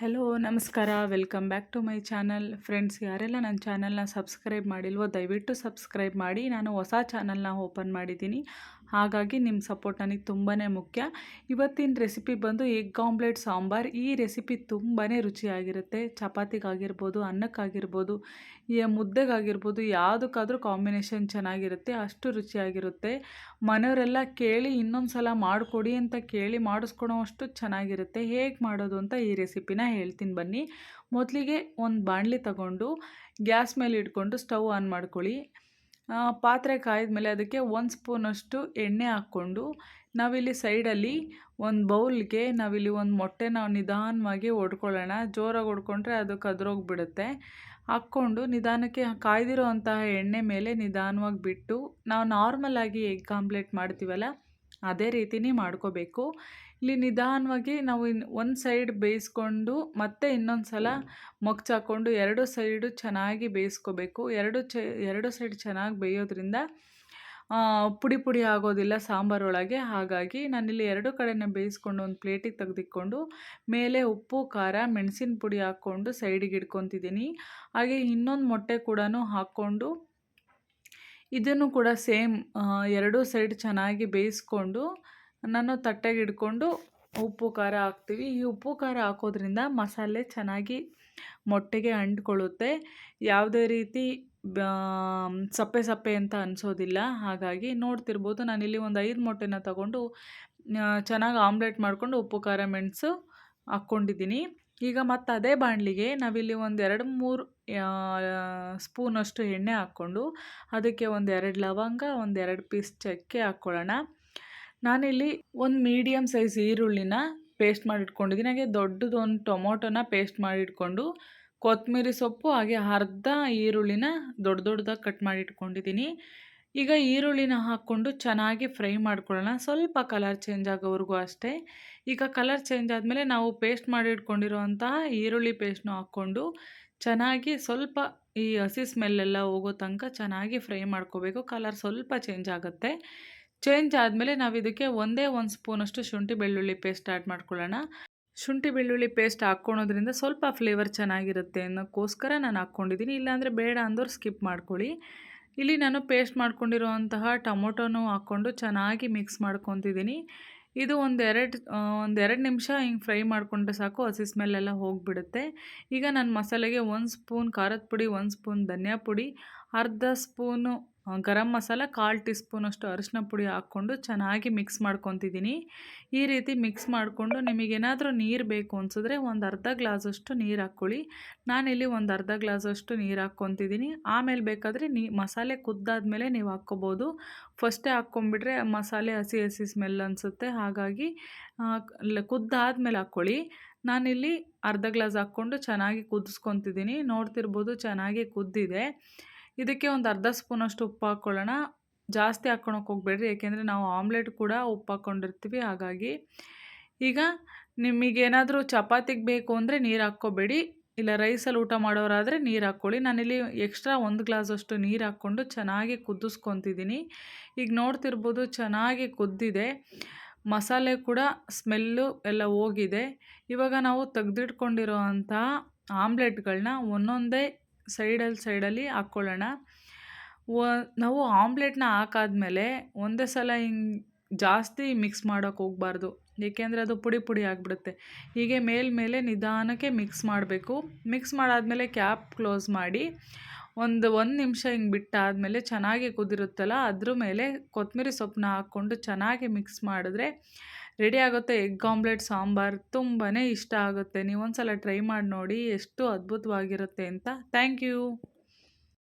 Hello ನಮಸ್ಕಾರ, welcome back to my channel. Friends, ಯಾರೆಲ್ಲ ನನ್ನ ಚಾನಲ್ನ ಸಬ್ಸ್ಕ್ರೈಬ್ ಮಾಡಿಲ್ವೋ ದಯವಿಟ್ಟು ಸಬ್ಸ್ಕ್ರೈಬ್ ಮಾಡಿ. ನಾನು ಹೊಸ ಚಾನಲ್ನ ಓಪನ್ ಮಾಡಿದ್ದೀನಿ, ಹಾಗಾಗಿ ನಿಮ್ಮ ಸಪೋರ್ಟ್ ನನಗೆ ತುಂಬಾ ಮುಖ್ಯ. ಇವತ್ತಿನ ರೆಸಿಪಿ ಬಂದು ಎಗ್ ಆಮ್ಲೆಟ್ ಸಾಂಬಾರ್. ಈ ರೆಸಿಪಿ ತುಂಬಾ ರುಚಿಯಾಗಿರುತ್ತೆ. ಚಪಾತಿಗಾಗಿರ್ಬೋದು, ಅನ್ನಕ್ಕಾಗಿರ್ಬೋದು, ಮುದ್ದೆಗಾಗಿರ್ಬೋದು, ಯಾವುದಕ್ಕಾದ್ರೂ ಕಾಂಬಿನೇಷನ್ ಚೆನ್ನಾಗಿರುತ್ತೆ, ಅಷ್ಟು ರುಚಿಯಾಗಿರುತ್ತೆ. ಮನೆಯವರೆಲ್ಲ ಕೇಳಿ ಇನ್ನೊಂದು ಸಲ ಮಾಡಿಕೊಡಿ ಅಂತ ಕೇಳಿ ಮಾಡಿಸ್ಕೊಳೋ ಅಷ್ಟು ಚೆನ್ನಾಗಿರುತ್ತೆ. ಹೇಗೆ ಮಾಡೋದು ಅಂತ ಈ ರೆಸಿಪಿನ ಹೇಳ್ತೀನಿ ಬನ್ನಿ. ಮೊದಲಿಗೆ ಒಂದು ಬಾಣಲಿ ತಗೊಂಡು ಗ್ಯಾಸ್ ಮೇಲೆ ಇಟ್ಕೊಂಡು ಸ್ಟವ್ ಆನ್ ಮಾಡ್ಕೊಳ್ಳಿ. ಪಾತ್ರೆ ಕಾಯ್ದ ಅದಕ್ಕೆ 1 ಸ್ಪೂನಷ್ಟು ಎಣ್ಣೆ ಹಾಕ್ಕೊಂಡು ನಾವಿಲ್ಲಿ ಸೈಡಲ್ಲಿ ಒಂದು ಬೌಲ್ಗೆ ನಾವಿಲ್ಲಿ ಒಂದು ಮೊಟ್ಟೆನ ನಿಧಾನವಾಗಿ ಹೊಡ್ಕೊಳ್ಳೋಣ. ಜೋರಾಗಿ ಹೊಡ್ಕೊಂಡ್ರೆ ಅದು ಕದ್ರೋಗ್ಬಿಡುತ್ತೆ. ಹಾಕ್ಕೊಂಡು ನಿಧಾನಕ್ಕೆ ಕಾಯ್ದಿರೋ ಅಂತಹ ಎಣ್ಣೆ ಮೇಲೆ ನಿಧಾನವಾಗಿ ಬಿಟ್ಟು, ನಾವು ನಾರ್ಮಲಾಗಿ ಎಗ್ ಆಮ್ಲೆಟ್ ಮಾಡ್ತೀವಲ್ಲ ಅದೇ ರೀತಿನೇ ಮಾಡ್ಕೋಬೇಕು. ಇಲ್ಲಿ ನಿಧಾನವಾಗಿ ನಾವು ಒಂದು ಸೈಡ್ ಬೇಯಿಸ್ಕೊಂಡು ಮತ್ತೆ ಇನ್ನೊಂದು ಸಲ ಮಗ್ಚಾಕೊಂಡು ಎರಡು ಸೈಡು ಚೆನ್ನಾಗಿ ಬೇಯಿಸ್ಕೋಬೇಕು. ಎರಡು ಸೈಡ್ ಚೆನ್ನಾಗಿ ಬೇಯೋದ್ರಿಂದ ಪುಡಿ ಪುಡಿ ಆಗೋದಿಲ್ಲ ಸಾಂಬಾರೊಳಗೆ. ಹಾಗಾಗಿ ನಾನಿಲ್ಲಿ ಎರಡು ಕಡೆನ ಬೇಯಿಸ್ಕೊಂಡು ಒಂದು ಪ್ಲೇಟಿಗೆ ತೆಗೆದಿಟ್ಕೊಂಡು ಮೇಲೆ ಉಪ್ಪು, ಖಾರ, ಮೆಣಸಿನ ಪುಡಿ ಹಾಕ್ಕೊಂಡು ಸೈಡಿಗೆ ಇಟ್ಕೊತಿದ್ದೀನಿ. ಹಾಗೆ ಇನ್ನೊಂದು ಮೊಟ್ಟೆ ಕೂಡ ಹಾಕ್ಕೊಂಡು ಇದನ್ನು ಕೂಡ ಸೇಮ್ ಎರಡೂ ಸೈಡ್ ಚೆನ್ನಾಗಿ ಬೇಯಿಸ್ಕೊಂಡು ನಾನು ತಟ್ಟೆಗೆ ಇಟ್ಕೊಂಡು ಉಪ್ಪು ಖಾರ ಹಾಕ್ತೀವಿ. ಈ ಉಪ್ಪು ಖಾರ ಹಾಕೋದ್ರಿಂದ ಮಸಾಲೆ ಚೆನ್ನಾಗಿ ಮೊಟ್ಟೆಗೆ ಅಂಟ್ಕೊಳ್ಳುತ್ತೆ. ಯಾವುದೇ ರೀತಿ ಸಪ್ಪೆ ಸಪ್ಪೆ ಅಂತ ಅನಿಸೋದಿಲ್ಲ. ಹಾಗಾಗಿ ನೋಡ್ತಿರ್ಬೋದು, ನಾನಿಲ್ಲಿ ಒಂದು 5 ಮೊಟ್ಟೆನ ತಗೊಂಡು ಚೆನ್ನಾಗಿ ಆಮ್ಲೆಟ್ ಮಾಡಿಕೊಂಡು ಉಪ್ಪು ಖಾರ ಮೆಣಸು ಹಾಕ್ಕೊಂಡಿದ್ದೀನಿ. ಈಗ ಮತ್ತು ಅದೇ ಬಾಣಲಿಗೆ ನಾವಿಲ್ಲಿ ಒಂದು 2-3 ಸ್ಪೂನಷ್ಟು ಎಣ್ಣೆ ಹಾಕ್ಕೊಂಡು ಅದಕ್ಕೆ ಒಂದು 2 ಲವಂಗ, ಒಂದು 2 ಪೀಸ್ ಚಕ್ಕೆ ಹಾಕ್ಕೊಳ್ಳೋಣ. ನಾನಿಲ್ಲಿ ಒಂದು ಮೀಡಿಯಮ್ ಸೈಜ್ ಈರುಳ್ಳಿನ ಪೇಸ್ಟ್ ಮಾಡಿಟ್ಕೊಂಡಿದ್ದೀನಿ. ಹಾಗೆ ದೊಡ್ಡದೊಂದು ಟೊಮೊಟೊನ ಪೇಸ್ಟ್ ಮಾಡಿಟ್ಕೊಂಡು, ಕೊತ್ತಂಬರಿ ಸೊಪ್ಪು ಹಾಗೆ ಅರ್ಧ ಈರುಳ್ಳಿನ ದೊಡ್ಡದಾಗಿ ಕಟ್ ಮಾಡಿಟ್ಕೊಂಡಿದ್ದೀನಿ. ಈಗ ಈರುಳ್ಳಿನ ಹಾಕ್ಕೊಂಡು ಚೆನ್ನಾಗಿ ಫ್ರೈ ಮಾಡ್ಕೊಳ್ಳೋಣ, ಸ್ವಲ್ಪ ಕಲರ್ ಚೇಂಜ್ ಆಗೋವರೆಗೂ ಅಷ್ಟೇ. ಈಗ ಕಲರ್ ಚೇಂಜ್ ಆದಮೇಲೆ ನಾವು ಪೇಸ್ಟ್ ಮಾಡಿಟ್ಕೊಂಡಿರೋಂತಹ ಈರುಳ್ಳಿ ಪೇಸ್ಟ್ನ ಹಾಕ್ಕೊಂಡು ಚೆನ್ನಾಗಿ ಸ್ವಲ್ಪ ಈ ಹಸಿ ಸ್ಮೆಲ್ಲೆಲ್ಲ ಹೋಗೋ ತನಕ ಚೆನ್ನಾಗಿ ಫ್ರೈ ಮಾಡ್ಕೋಬೇಕು. ಕಲರ್ ಸ್ವಲ್ಪ ಚೇಂಜ್ ಆಗುತ್ತೆ. ಚೇಂಜ್ ಆದಮೇಲೆ ನಾವು ಇದಕ್ಕೆ ಒಂದೇ 1 ಸ್ಪೂನಷ್ಟು ಶುಂಠಿ ಬೆಳ್ಳುಳ್ಳಿ ಪೇಸ್ಟ್ ಆ್ಯಡ್ ಮಾಡ್ಕೊಳ್ಳೋಣ. ಶುಂಠಿ ಬೆಳ್ಳುಳ್ಳಿ ಪೇಸ್ಟ್ ಹಾಕ್ಕೊಳೋದ್ರಿಂದ ಸ್ವಲ್ಪ ಫ್ಲೇವರ್ ಚೆನ್ನಾಗಿರುತ್ತೆ ಅನ್ನೋಕ್ಕೋಸ್ಕರ ನಾನು ಹಾಕ್ಕೊಂಡಿದ್ದೀನಿ. ಇಲ್ಲಾಂದರೆ ಬೇಡ ಅಂದವ್ರು ಸ್ಕಿಪ್ ಮಾಡ್ಕೊಳ್ಳಿ. ಇಲ್ಲಿ ನಾನು ಪೇಸ್ಟ್ ಮಾಡ್ಕೊಂಡಿರೋಂತಹ ಟೊಮೊಟೊನೂ ಹಾಕ್ಕೊಂಡು ಚೆನ್ನಾಗಿ ಮಿಕ್ಸ್ ಮಾಡ್ಕೊತಿದ್ದೀನಿ. ಇದು ಒಂದೆರಡು ನಿಮಿಷ ಹಿಂಗೆ ಫ್ರೈ ಮಾಡಿಕೊಂಡ್ರೆ ಸಾಕು, ಹಸಿ ಸ್ಮೆಲ್ಲೆಲ್ಲ ಹೋಗಿಬಿಡುತ್ತೆ. ಈಗ ನಾನು ಮಸಾಲೆಗೆ 1 ಸ್ಪೂನ್ ಖಾರದ ಪುಡಿ, 1 ಸ್ಪೂನ್ ಧನಿಯಾ ಪುಡಿ, ಅರ್ಧ ಸ್ಪೂನು ಗರಂ ಮಸಾಲ, 1/4 ಟೀ ಸ್ಪೂನಷ್ಟು ಅರಿಶಿನ ಪುಡಿ ಹಾಕ್ಕೊಂಡು ಚೆನ್ನಾಗಿ ಮಿಕ್ಸ್ ಮಾಡ್ಕೊತಿದ್ದೀನಿ. ಈ ರೀತಿ ಮಿಕ್ಸ್ ಮಾಡಿಕೊಂಡು ನಿಮಗೇನಾದರೂ ನೀರು ಬೇಕು ಅನಿಸಿದ್ರೆ ಒಂದು ಅರ್ಧ ಗ್ಲಾಸಷ್ಟು ನೀರು ಹಾಕ್ಕೊಳ್ಳಿ. ನಾನಿಲ್ಲಿ ಒಂದು ಅರ್ಧ ಗ್ಲಾಸಷ್ಟು ನೀರು ಹಾಕ್ಕೊತಿದ್ದೀನಿ. ಆಮೇಲೆ ಬೇಕಾದರೆ ಮಸಾಲೆ ಕುದ್ದಾದ್ಮೇಲೆ ನೀವು ಹಾಕ್ಕೋಬೋದು. ಫಸ್ಟೇ ಹಾಕ್ಕೊಂಬಿಟ್ರೆ ಮಸಾಲೆ ಹಸಿ ಹಸಿ ಸ್ಮೆಲ್ ಅನಿಸುತ್ತೆ. ಹಾಗಾಗಿ ಕುದ್ದಾದ್ಮೇಲೆ ಹಾಕ್ಕೊಳ್ಳಿ. ನಾನಿಲ್ಲಿ ಅರ್ಧ ಗ್ಲಾಸ್ ಹಾಕ್ಕೊಂಡು ಚೆನ್ನಾಗಿ ಕುದಿಸ್ಕೊತಿದ್ದೀನಿ. ನೋಡ್ತಿರ್ಬೋದು ಚೆನ್ನಾಗಿ ಕುದ್ದಿದೆ. ಇದಕ್ಕೆ ಒಂದು ಅರ್ಧ ಸ್ಪೂನಷ್ಟು ಉಪ್ಪು ಹಾಕ್ಕೊಳ್ಳೋಣ. ಜಾಸ್ತಿ ಹಾಕ್ಕೊಳಕ್ಕೆ ಹೋಗಬೇಡ್ರಿ, ಏಕೆಂದರೆ ನಾವು ಆಮ್ಲೆಟ್ ಕೂಡ ಉಪ್ಪು ಹಾಕ್ಕೊಂಡಿರ್ತೀವಿ. ಹಾಗಾಗಿ ಈಗ ನಿಮಗೇನಾದರೂ ಚಪಾತಿಗೆ ಬೇಕು ಅಂದರೆ ನೀರು ಹಾಕ್ಕೋಬೇಡಿ, ಇಲ್ಲ ರೈಸಲ್ಲಿ ಊಟ ಮಾಡೋರಾದರೆ ನೀರು ಹಾಕ್ಕೊಳ್ಳಿ. ನಾನಿಲ್ಲಿ ಎಕ್ಸ್ಟ್ರಾ 1 ಗ್ಲಾಸಷ್ಟು ನೀರು ಹಾಕ್ಕೊಂಡು ಚೆನ್ನಾಗಿ ಕುದಿಸ್ಕೊತಿದ್ದೀನಿ. ಈಗ ನೋಡ್ತಿರ್ಬೋದು ಚೆನ್ನಾಗಿ ಕುದ್ದಿದೆ, ಮಸಾಲೆ ಕೂಡ ಸ್ಮೆಲ್ಲು ಎಲ್ಲ ಹೋಗಿದೆ. ಇವಾಗ ನಾವು ತೆಗೆದಿಟ್ಕೊಂಡಿರೋ ಅಂತಹ ಆಮ್ಲೆಟ್ಗಳನ್ನ ಒಂದೊಂದೇ ಸೈಡಲ್ಲಿ ಹಾಕ್ಕೊಳ್ಳೋಣ. ನಾವು ಆಮ್ಲೆಟ್ನ ಹಾಕಾದ್ಮೇಲೆ ಒಂದೇ ಸಲ ಹಿಂಗೆ ಜಾಸ್ತಿ ಮಿಕ್ಸ್ ಮಾಡೋಕ್ಕೆ ಹೋಗಬಾರ್ದು, ಏಕೆಂದರೆ ಅದು ಪುಡಿ ಪುಡಿ ಆಗಿಬಿಡುತ್ತೆ. ಹೀಗೆ ಮೇಲೆ ನಿಧಾನಕ್ಕೆ ಮಿಕ್ಸ್ ಮಾಡಬೇಕು. ಮಿಕ್ಸ್ ಮಾಡಾದಮೇಲೆ ಕ್ಯಾಪ್ ಕ್ಲೋಸ್ ಮಾಡಿ ಒಂದು ನಿಮಿಷ ಹಿಂಗೆ ಬಿಟ್ಟಾದಮೇಲೆ ಚೆನ್ನಾಗಿ ಕುದಿರುತ್ತಲ್ಲ, ಅದ್ರ ಮೇಲೆ ಕೊತ್ತಂಬರಿ ಸೊಪ್ಪನ್ನ ಹಾಕ್ಕೊಂಡು ಚೆನ್ನಾಗಿ ಮಿಕ್ಸ್ ಮಾಡಿದ್ರೆ ರೆಡಿ ಆಗುತ್ತೆ ಎಗ್ ಆಮ್ಲೆಟ್ ಸಾಂಬಾರ್. ತುಂಬಾ ಇಷ್ಟ ಆಗುತ್ತೆ. ನೀವೊಂದು ಸಲ ಟ್ರೈ ಮಾಡಿ ನೋಡಿ, ಎಷ್ಟು ಅದ್ಭುತವಾಗಿರುತ್ತೆ ಅಂತ. Thank you.